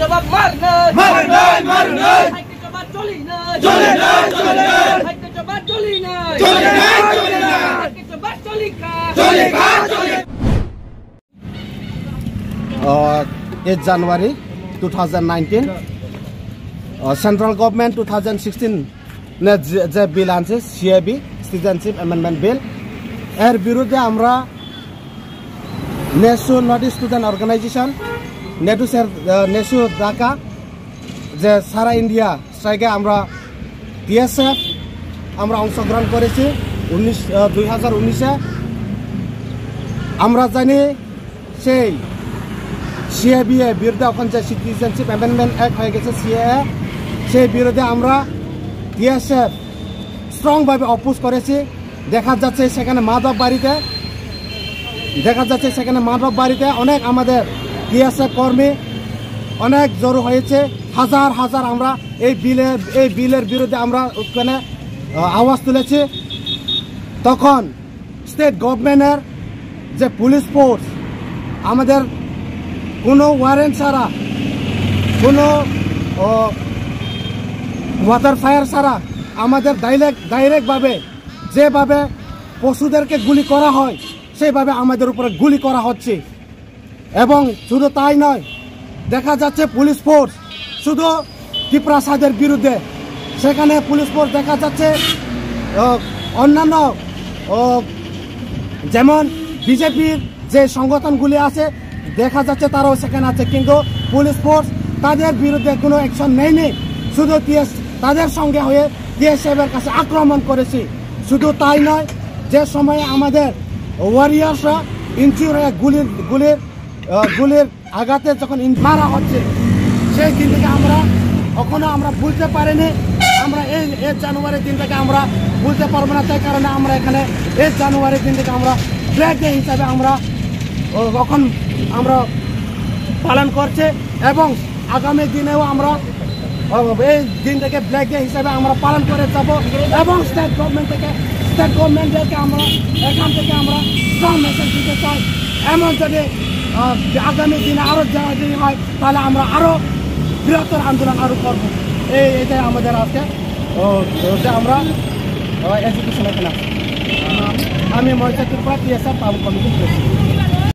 জবাব Eight January 2019 Central Government 2016 ने जे बिल आनছে CAB Citizenship Amendment Bill এর বিরুদ্ধে আমরা NESO north student organization NESO ঢাকা যে সারা ইন্ডিয়া স্ট্রাইকে আমরা TSF আমরা অংশগ্রহণ করেছি 2019 এ আমরা জানি সেই CAB এর বিরুদ্ধে এখন যে সিটিজেনশিপ অ্যামেন্ডমেন্ট অ্যাক্ট হয়ে গেছে CAA সেই বিরুদ্ধে আমরা TSF স্ট্রং ভাবে অপোজ করেছি দেখা যাচ্ছে সেখানে মাধব বাড়িতে অনেক আমাদের TSF কর্মী অনেক জড়ো হয়েছে হাজার হাজার আমরা এই বিলের বিরুদ্ধে আমরা ওখানে আওয়াজ তুলেছি তখন স্টেট গভর্নমেন্টের যে পুলিশ ফোর্স আমাদের কোনো ওয়ারেন্ট ছাড়া কোনো ওয়াটার ফায়ার ছাড়া আমাদের ডাইরেক্টভাবে যেভাবে পশুদেরকে গুলি করা হয় সেইভাবে আমাদের উপরে গুলি করা হচ্ছে এবং শুধু তাই নয় দেখা যাচ্ছে পুলিশ ফোর্স শুধু ত্রিপ্রাসাদের বিরুদ্ধে সেখানে পুলিশ ফোর্স দেখা যাচ্ছে অন্যান্য যেমন বিজেপির যে সংগঠনগুলি আছে দেখা যাচ্ছে তারাও সেখানে আছে কিন্তু পুলিশ ফোর্স তাদের বিরুদ্ধে কোনো অ্যাকশন নেয়নি শুধু তাদের সঙ্গে হয়ে TSF এর কাছে আক্রমণ করেছি শুধু তাই নয় যে সময়ে আমাদের ওয়ারিয়ার্সরা ইনজিউর হয়ে গুলির আঘাতে যখন মারা হচ্ছে সেই দিন থেকে আমরা কখনো আমরা ভুলতে পারিনি আমরা এই 8 জানুয়ারির দিন থেকে আমরা ভুলতে পারবো না তাই কারণে আমরা এখানে 8 জানুয়ারির দিন থেকে আমরা ব্ল্যাক ডে হিসাবে আমরা কখন আমরা পালন করছে এবং আগামী দিনেও আমরা এই দিনটাকে ব্ল্যাক ডে হিসাবে আমরা পালন করে যাব এবং স্টেট গভর্নমেন্টকে আমরা এখান থেকে আমরা স্ট্রং মেসেজ দিতে চাই এমন যদি আগামী দিনে আরও যদি হয় তাহলে আমরা আরও বৃহত্তর আন্দোলন আরও করবো এটাই আমাদের আছে যে আমরা এডুকেশন এখানে আমি মহিষা ত্রিপুরা TSF কমিটির প্রেসিডেন্ট